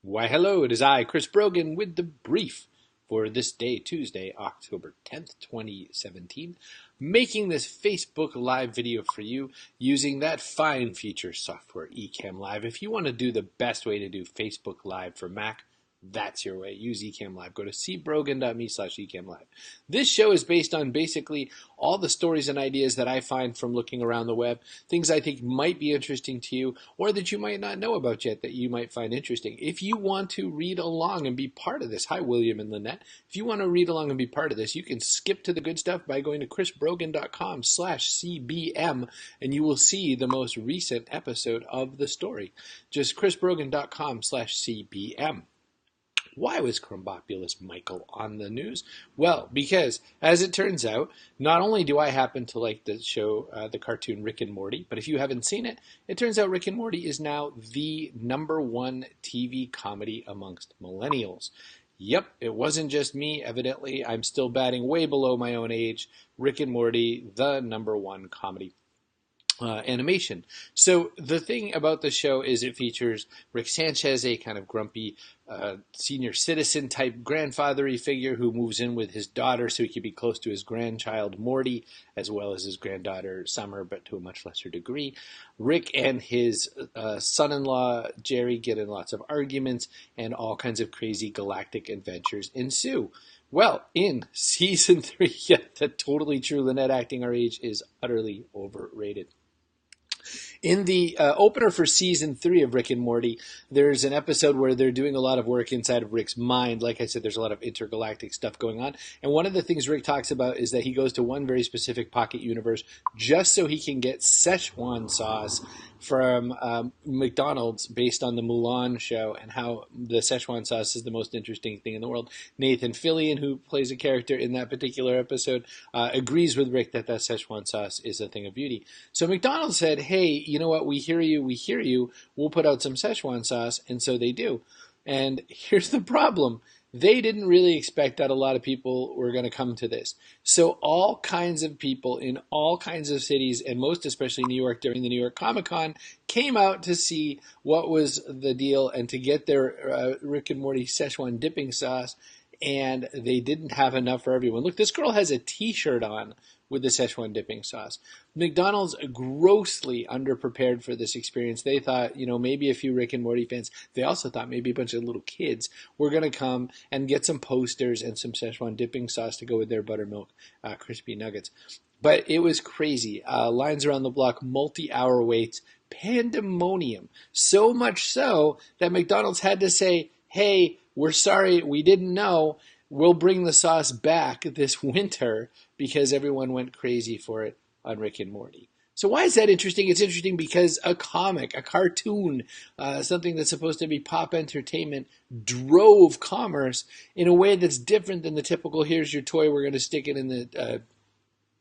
Why, hello, it is I, Chris Brogan, with the brief for this day, Tuesday, October 10th, 2017, making this Facebook Live video for you using that fine feature software, Ecamm Live. If you want to do the best way to do Facebook Live for Mac, that's your way. Use Ecamm Live. Go to cbrogan.me/ecammlive. This show is based on basically all the stories and ideas that I find from looking around the web, things I think might be interesting to you or that you might not know about yet that you might find interesting. If you want to read along and be part of this, hi, William and Lynette. If you want to read along and be part of this, you can skip to the good stuff by going to chrisbrogan.com/cbm and you will see the most recent episode of the story. Just chrisbrogan.com/cbm. Why was Crumbopulous Michael on the news? Well, because, as it turns out, not only do I happen to like the show, the cartoon Rick and Morty, but if you haven't seen it, it turns out Rick and Morty is now the #1 TV comedy amongst millennials. Yep, it wasn't just me, evidently. I'm still batting way below my own age. Rick and Morty, the #1 comedy animation. So the thing about the show is it features Rick Sanchez, a kind of grumpy senior citizen type grandfathery figure who moves in with his daughter so he can be close to his grandchild Morty, as well as his granddaughter Summer, but to a much lesser degree. Rick and his son-in-law Jerry get in lots of arguments, and all kinds of crazy galactic adventures ensue. Well, in season 3, yeah, that's totally true. Lynette acting our age is utterly overrated. In the opener for season 3 of Rick and Morty, there's an episode where they're doing a lot of work inside of Rick's mind. Like I said, there's a lot of intergalactic stuff going on. And one of the things Rick talks about is that he goes to one very specific pocket universe just so he can get Szechuan sauce from McDonald's based on the Mulan show and how the Szechuan sauce is the most interesting thing in the world. Nathan Fillion, who plays a character in that particular episode, agrees with Rick that Szechuan sauce is a thing of beauty. So McDonald's said, hey, you know what, we hear you, we'll put out some Szechuan sauce, and so they do. And here's the problem. They didn't really expect that a lot of people were going to come to this. So all kinds of people in all kinds of cities, and most especially New York during the New York Comic Con, came out to see what was the deal and to get their Rick and Morty Szechuan dipping sauce, and they didn't have enough for everyone. Look, this girl has a t-shirt on with the Szechuan dipping sauce. McDonald's grossly underprepared for this experience. They thought, maybe a few Rick and Morty fans. They also thought maybe a bunch of little kids were going to come and get some posters and some Szechuan dipping sauce to go with their buttermilk crispy nuggets. But it was crazy. Lines around the block, multi-hour waits, pandemonium. So much so that McDonald's had to say, hey, we're sorry, we didn't know. We'll bring the sauce back this winter because everyone went crazy for it on Rick and Morty. So why is that interesting? It's interesting because a comic, a cartoon, something that's supposed to be pop entertainment, drove commerce in a way that's different than the typical, here's your toy, we're going to stick it in the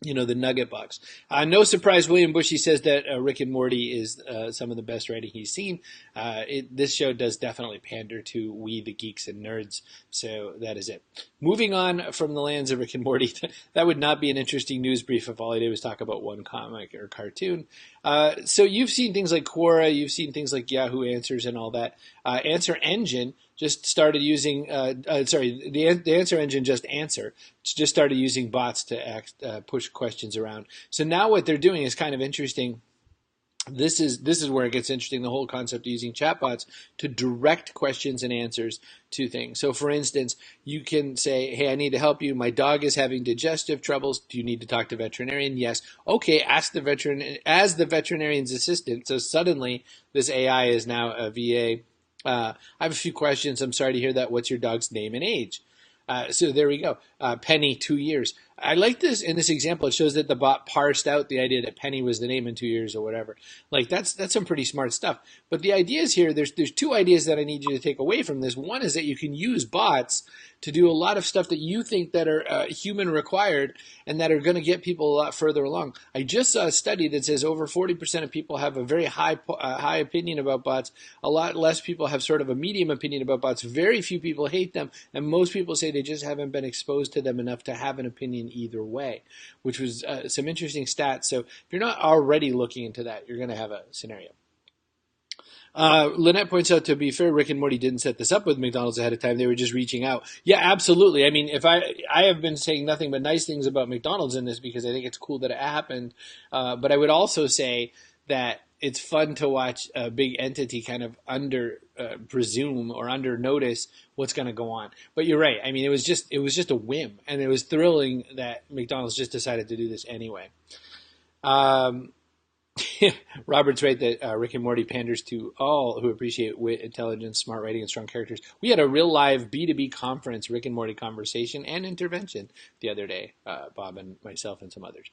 the nugget box. No surprise, William Bushy says that Rick and Morty is some of the best writing he's seen. This show does definitely pander to we, the geeks and nerds, so that is it. Moving on from the lands of Rick and Morty, that would not be an interesting news brief if all I did was talk about one comic or cartoon. So you've seen things like Quora, you've seen things like Yahoo Answers and all that. Answer Engine just started using, the Answer Engine just started using bots to push questions around. So now what they're doing is kind of interesting. This is where it gets interesting, the whole concept of using chatbots to direct questions and answers to things. So for instance, you can say, hey, I need to help you. My dog is having digestive troubles. Do you need to talk to a veterinarian? Yes. Okay, ask the veterinarian as the veterinarian's assistant. So suddenly this AI is now a VA. I have a few questions. I'm sorry to hear that. What's your dog's name and age? So there we go. Penny, 2 years. I like this in this example. It shows that the bot parsed out the idea that Penny was the name in 2 years or whatever. Like that's some pretty smart stuff. But the ideas here, there's two ideas that I need you to take away from this. One is that you can use bots to do a lot of stuff that you think that are human required and that are going to get people a lot further along. I just saw a study that says over 40% of people have a very high opinion about bots. A lot less people have sort of a medium opinion about bots. Very few people hate them, and most people say they just haven't been exposed to them enough to have an opinion either way, which was some interesting stats. So if you're not already looking into that, you're going to have a scenario. Lynette points out, to be fair, Rick and Morty didn't set this up with McDonald's ahead of time. They were just reaching out. Yeah, absolutely. I mean, if I have been saying nothing but nice things about McDonald's in this because I think it's cool that it happened. But I would also say that it's fun to watch a big entity kind of under presume or under notice what's going to go on. But you're right. I mean, it was just a whim, and it was thrilling that McDonald's just decided to do this anyway. Um, Robert's right that Rick and Morty panders to all who appreciate wit, intelligence, smart writing, and strong characters. We had a real live B2B conference, Rick and Morty conversation and intervention the other day, Bob and myself and some others.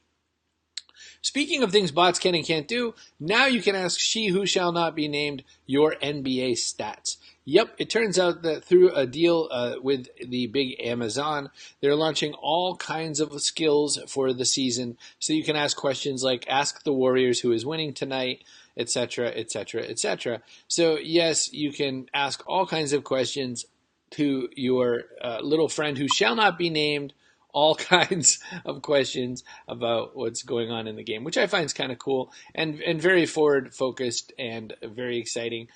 Speaking of things bots can and can't do, now you can ask She Who Shall Not Be Named your NBA stats. Yep, it turns out that through a deal with the big Amazon, they're launching all kinds of skills for the season. So you can ask questions like, ask the Warriors who is winning tonight, etc., etc., etc. So yes, you can ask all kinds of questions to your little friend who shall not be named, all kinds of questions about what's going on in the game, which I find is kind of cool and very forward focused and very exciting,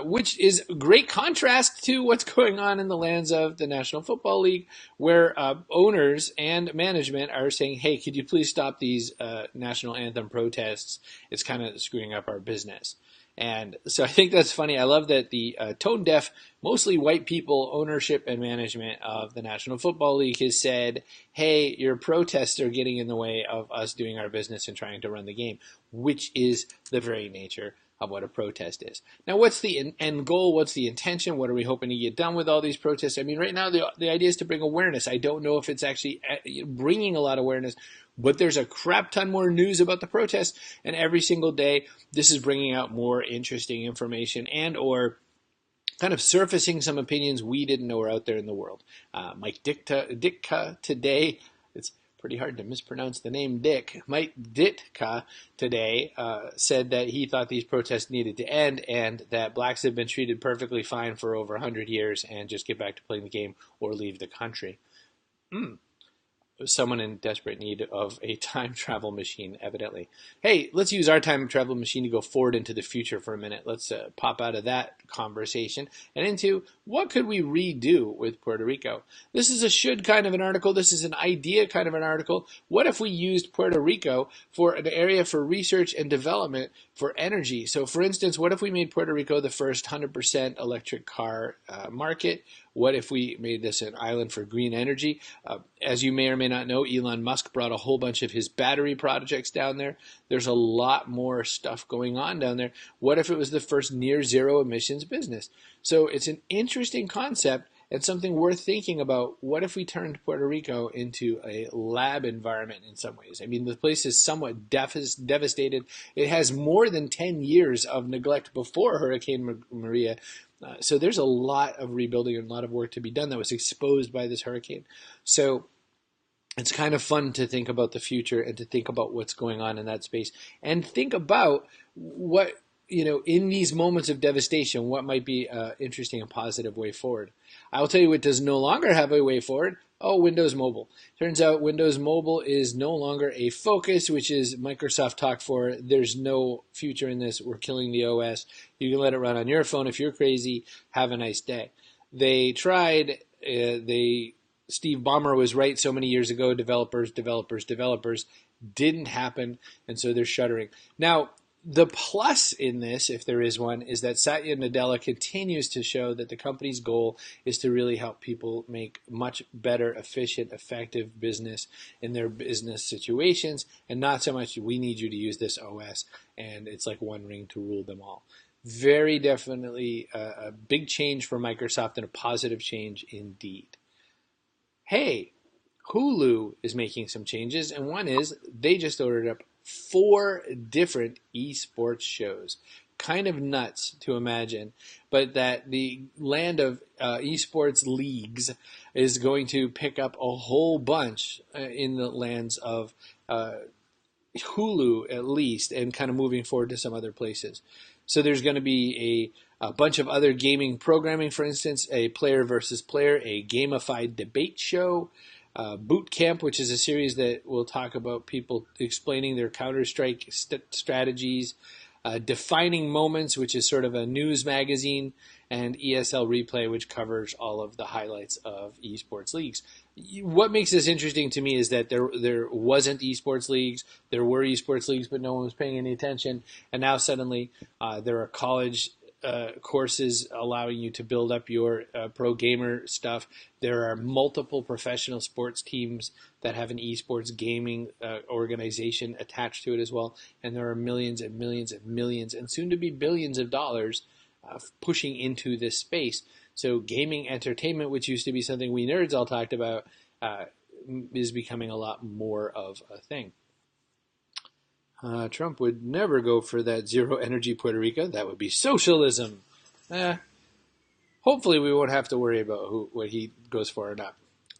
which is a great contrast to what's going on in the lands of the National Football League, where owners and management are saying, hey, could you please stop these national anthem protests? It's kind of screwing up our business. And so I think that's funny. I love that the tone deaf, mostly white people, ownership and management of the National Football League has said, hey, your protests are getting in the way of us doing our business and trying to run the game, which is the very nature of what a protest is. Now, what's the end goal? What's the intention? What are we hoping to get done with all these protests? I mean, right now, the idea is to bring awareness. I don't know if it's actually bringing a lot of awareness, but there's a crap ton more news about the protests, and every single day, this is bringing out more interesting information and or kind of surfacing some opinions we didn't know were out there in the world. Mike Ditka today, it's pretty hard to mispronounce the name Dick. Mike Ditka today said that he thought these protests needed to end and that blacks have been treated perfectly fine for over 100 years and just get back to playing the game or leave the country. Someone in desperate need of a time travel machine, evidently. Hey, let's use our time travel machine to go forward into the future for a minute. Let's pop out of that conversation and into what could we redo with Puerto Rico. This is a should kind of an article. This is an idea kind of an article. What if we used Puerto Rico for an area for research and development for energy? So, for instance, what if we made Puerto Rico the first 100% electric car market? What if we made this an island for green energy? As you may or may not know, Elon Musk brought a whole bunch of his battery projects down there. There's a lot more stuff going on down there. What if it was the first near zero emissions business? So it's an interesting concept and something worth thinking about. What if we turned Puerto Rico into a lab environment in some ways? I mean, the place is somewhat devastated. It has more than 10 years of neglect before Hurricane Maria. So there's a lot of rebuilding and a lot of work to be done that was exposed by this hurricane. So it's kind of fun to think about the future and to think about what's going on in that space and think about what, in these moments of devastation, what might be an interesting and positive way forward. I will tell you what does no longer have a way forward. Oh, Windows Mobile. Turns out Windows Mobile is no longer a focus, which is Microsoft talk for. There's no future in this. We're killing the OS. You can let it run on your phone if you're crazy. Have a nice day. They tried. Steve Ballmer was right so many years ago. Developers. Didn't happen, and so they're shuttering. Now, the plus in this, if there is one, is that Satya Nadella continues to show that the company's goal is to really help people make much better, efficient, effective business in their business situations, and not so much, we need you to use this OS, and it's like one ring to rule them all. Very definitely a big change for Microsoft and a positive change indeed. Hey, Hulu is making some changes, and one is they just ordered up 4 different eSports shows. Kind of nuts to imagine, but that the land of eSports leagues is going to pick up a whole bunch in the lands of Hulu at least, and kind of moving forward to some other places. So there's going to be a bunch of other gaming programming, for instance, a player versus player, a gamified debate show, Boot Camp, which is a series that will talk about people explaining their Counter-Strike strategies, Defining Moments, which is sort of a news magazine, and ESL Replay, which covers all of the highlights of esports leagues. What makes this interesting to me is that there wasn't esports leagues. There were esports leagues, but no one was paying any attention. And now suddenly there are college courses allowing you to build up your pro gamer stuff. There are multiple professional sports teams that have an esports gaming organization attached to it as well. And there are millions and millions and millions and soon to be billions of dollars pushing into this space. So gaming entertainment, which used to be something we nerds all talked about, is becoming a lot more of a thing. Trump would never go for that zero energy Puerto Rico. That would be socialism. Hopefully we won't have to worry about what he goes for or not.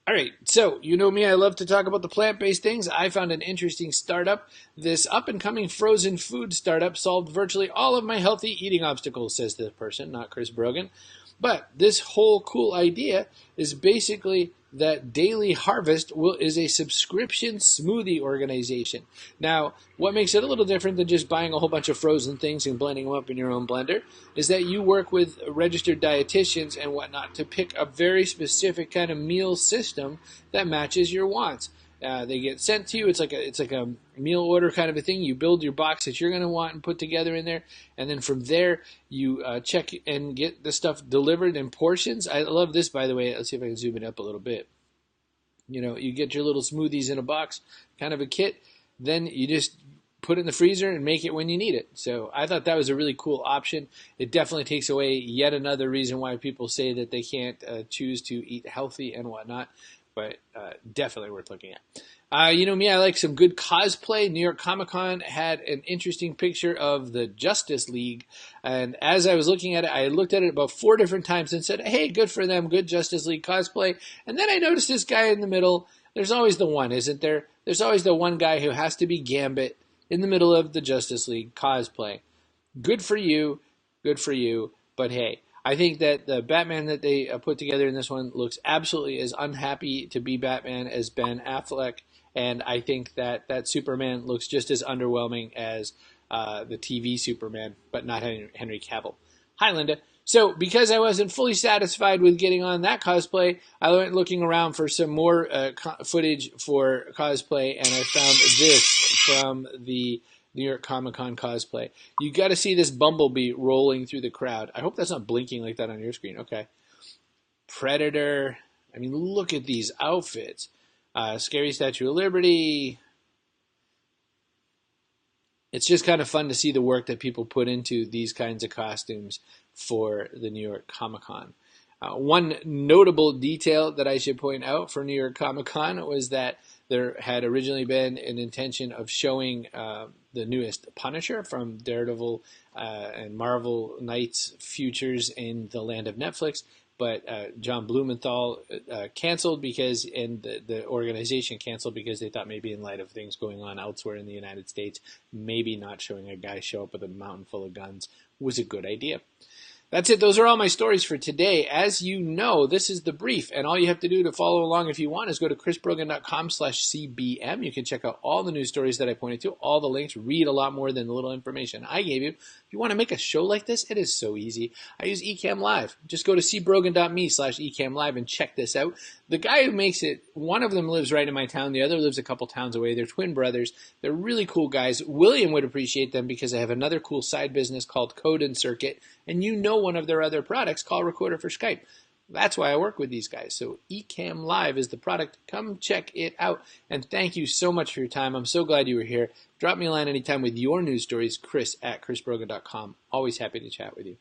All right, so you know me, I love to talk about the plant-based things. I found an interesting startup. This up-and-coming frozen food startup solved virtually all of my healthy eating obstacles, says the person, not Chris Brogan. But this whole cool idea is basically that Daily Harvest is a subscription smoothie organization. Now, what makes it a little different than just buying a whole bunch of frozen things and blending them up in your own blender is that you work with registered dietitians and whatnot to pick a very specific kind of meal system that matches your wants. They get sent to you. It's like a meal order kind of a thing. You build your box that you're going to want and put together in there, and then from there you check and get the stuff delivered in portions. I love this, by the way. Let's see if I can zoom it up a little bit. You know, you get your little smoothies in a box, kind of a kit. Then you just put it in the freezer and make it when you need it. So I thought that was a really cool option. It definitely takes away yet another reason why people say that they can't choose to eat healthy and whatnot. But definitely worth looking at. You know me, I like some good cosplay. New York Comic Con had an interesting picture of the Justice League. And as I was looking at it, I looked at it about 4 different times and said, hey, good for them, good Justice League cosplay. And then I noticed this guy in the middle. There's always the one, isn't there? There's always the one guy who has to be Gambit in the middle of the Justice League cosplay. Good for you, but hey. I think that the Batman that they put together in this one looks absolutely as unhappy to be Batman as Ben Affleck, and I think that Superman looks just as underwhelming as the TV Superman, but not Henry Cavill. Hi, Linda. So because I wasn't fully satisfied with getting on that cosplay, I went looking around for some more footage for cosplay, and I found this from the New York Comic Con cosplay. You got to see this bumblebee rolling through the crowd. I hope that's not blinking like that on your screen. Okay. Predator. I mean, look at these outfits. Scary Statue of Liberty. It's just kind of fun to see the work that people put into these kinds of costumes for the New York Comic Con. One notable detail that I should point out for New York Comic Con was that there had originally been an intention of showing the newest Punisher from Daredevil and Marvel Knights Futures in the land of Netflix, but John Blumenthal canceled and the organization canceled because they thought maybe in light of things going on elsewhere in the United States, maybe not showing a guy show up with a mountain full of guns was a good idea. That's it. Those are all my stories for today. As you know, this is the brief, and all you have to do to follow along if you want is go to chrisbrogan.com/CBM. You can check out all the news stories that I pointed to, all the links, read a lot more than the little information I gave you. If you want to make a show like this, it is so easy. I use Ecamm Live. Just go to cbrogan.me/ecammlive and check this out. The guy who makes it, one of them lives right in my town. The other lives a couple towns away. They're twin brothers. They're really cool guys. William would appreciate them because I have another cool side business called Code and Circuit, and you know one of their other products, Call Recorder for Skype. That's why I work with these guys. So Ecamm Live is the product. Come check it out. And thank you so much for your time. I'm so glad you were here. Drop me a line anytime with your news stories, chris@chrisbrogan.com. Always happy to chat with you.